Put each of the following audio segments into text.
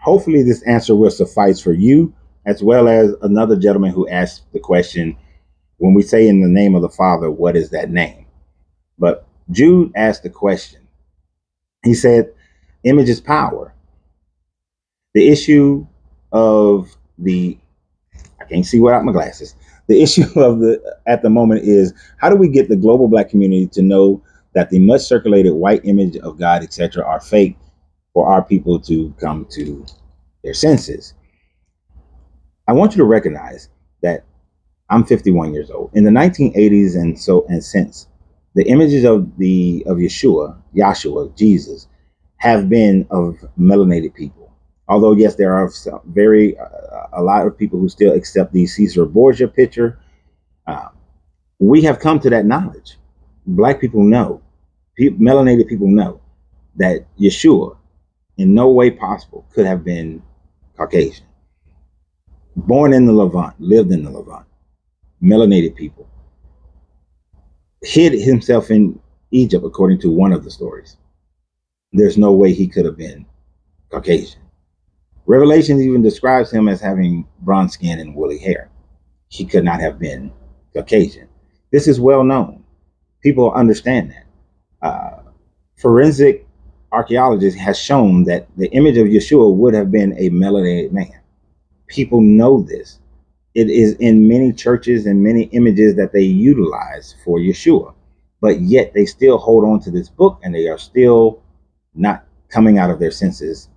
Hopefully this answer will suffice for you, as well as another gentleman who asked the question, when we say in the name of the Father, what is that name? But Jude asked the question. He said, image is power. The issue of I can't see without my glasses. The issue of at the moment is, how do we get the global Black community to know that the much circulated white image of God, etc., are fake, for our people to come to their senses? I want you to recognize that I'm 51 years old. In the 1980s and since, the images of Yeshua, Jesus, have been of melanated people. Although yes, there are a lot of people who still accept the Caesar Borgia picture. We have come to that knowledge. Black people know, melanated people know, that Yeshua in no way possible could have been Caucasian. Born in the Levant, lived in the Levant, melanated people. Hid himself in Egypt, according to one of the stories. There's no way he could have been Caucasian. Revelation even describes him as having bronze skin and woolly hair. He could not have been Caucasian. This is well known. People understand that. Forensic archaeologists has shown that the image of Yeshua would have been a melanated man. People know this. It is in many churches and many images that they utilize for Yeshua, but yet they still hold on to this book, and they are still not coming to their senses,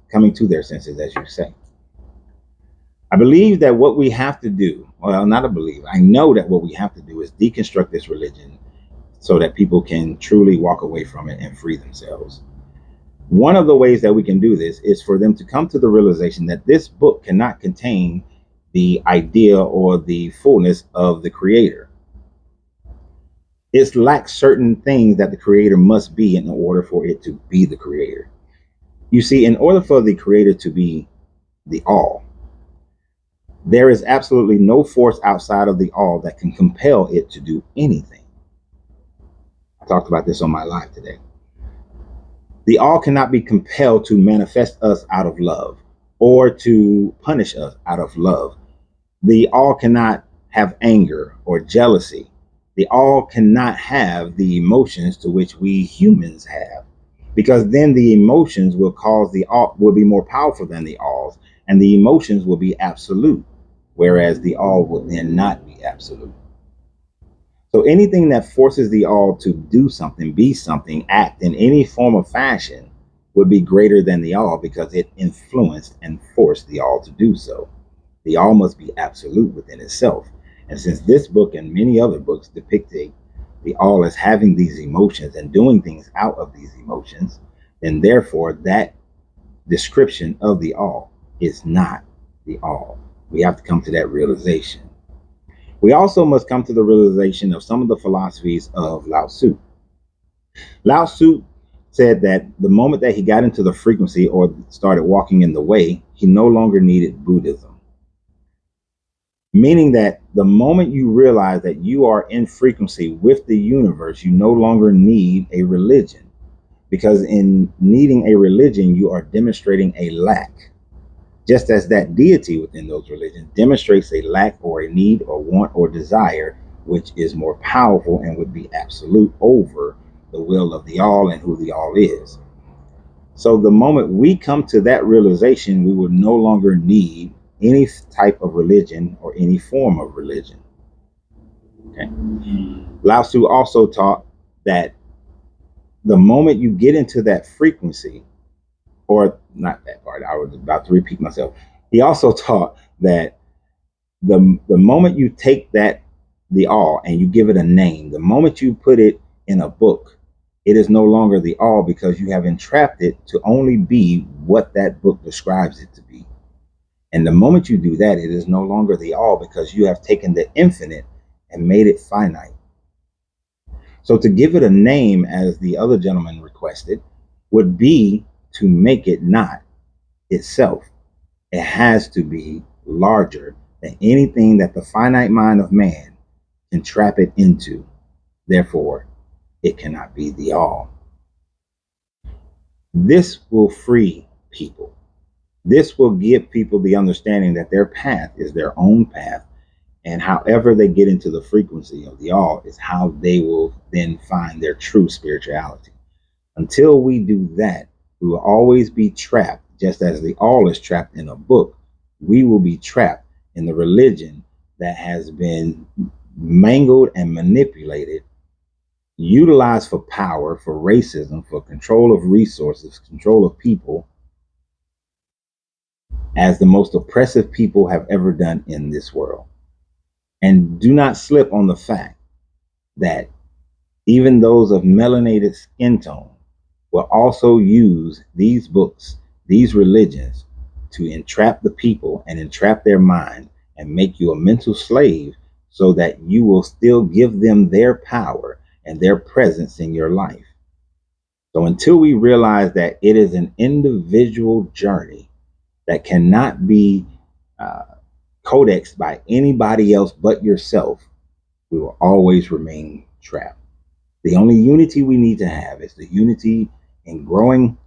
as you say. I believe that what we have to do, well, not I believe, I know that what we have to do is deconstruct this religion so that people can truly walk away from it and free themselves. One of the ways that we can do this is for them to come to the realization that this book cannot contain the idea or the fullness of the Creator. It lacks certain things that the Creator must be in order for it to be the Creator. You see, in order for the Creator to be the all, there is absolutely no force outside of the all that can compel it to do anything. I talked about this on my live today. The all cannot be compelled to manifest us out of love or to punish us out of love. The all cannot have anger or jealousy. The all cannot have the emotions to which we humans have, because then the emotions will cause the all will be more powerful than the alls, and the emotions will be absolute, whereas the all will then not be absolute. So anything that forces the all to do something, be something, act in any form of fashion would be greater than the all, because it influenced and forced the all to do so. The all must be absolute within itself. And since this book and many other books depict the all as having these emotions and doing things out of these emotions, then therefore that description of the all is not the all. We have to come to that realization. We also must come to the realization of some of the philosophies of Lao Tzu. Lao Tzu said that the moment that he got into the frequency or started walking in the way, he no longer needed Buddhism. Meaning that the moment you realize that you are in frequency with the universe, you no longer need a religion. Because in needing a religion, you are demonstrating a lack. Just as that deity within those religions demonstrates a lack or a need or want or desire, which is more powerful and would be absolute over the will of the all and who the all is. So the moment we come to that realization, we will no longer need any type of religion or any form of religion. Okay. Lao Tzu also taught that the moment you get into that frequency, or not that part, I was about to repeat myself. He also taught that the moment you take the all and you give it a name, the moment you put it in a book, it is no longer the all, because you have entrapped it to only be what that book describes it to be. And the moment you do that, it is no longer the all, because you have taken the infinite and made it finite. So to give it a name, as the other gentleman requested, would be to make it not itself. It has to be larger than anything that the finite mind of man can trap it into. Therefore, it cannot be the all. This will free people. This will give people the understanding that their path is their own path. And however they get into the frequency of the all is how they will then find their true spirituality. Until we do that, we will always be trapped, just as the all is trapped in a book. We will be trapped in the religion that has been mangled and manipulated, utilized for power, for racism, for control of resources, control of people, as the most oppressive people have ever done in this world. And do not slip on the fact that even those of melanated skin tone will also use these books, these religions, to entrap the people and entrap their mind and make you a mental slave so that you will still give them their power and their presence in your life. So until we realize that it is an individual journey that cannot be codexed by anybody else but yourself, we will always remain trapped. The only unity we need to have is the unity in growing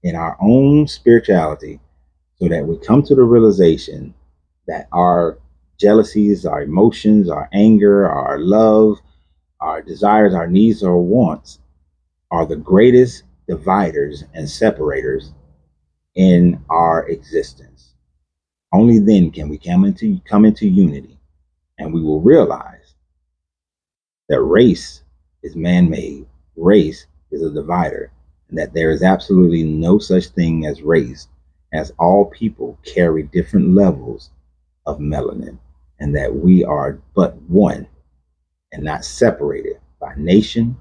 in our own spirituality, so that we come to the realization that our jealousies, our emotions, our anger, our love, our desires, our needs, or wants are the greatest dividers and separators in our existence. Only then can we come into unity, and we will realize that race is man-made, race is a divider, and that there is absolutely no such thing as race, as all people carry different levels of melanin, and that we are but one and not separated by nation,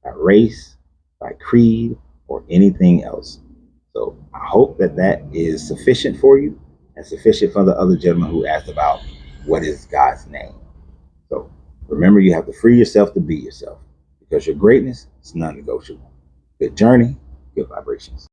by race, by creed, or anything else. So I hope that that is sufficient for you and sufficient for the other gentleman who asked about what is God's name. So remember, you have to free yourself to be yourself, because your greatness is non-negotiable. Good journey, good vibrations.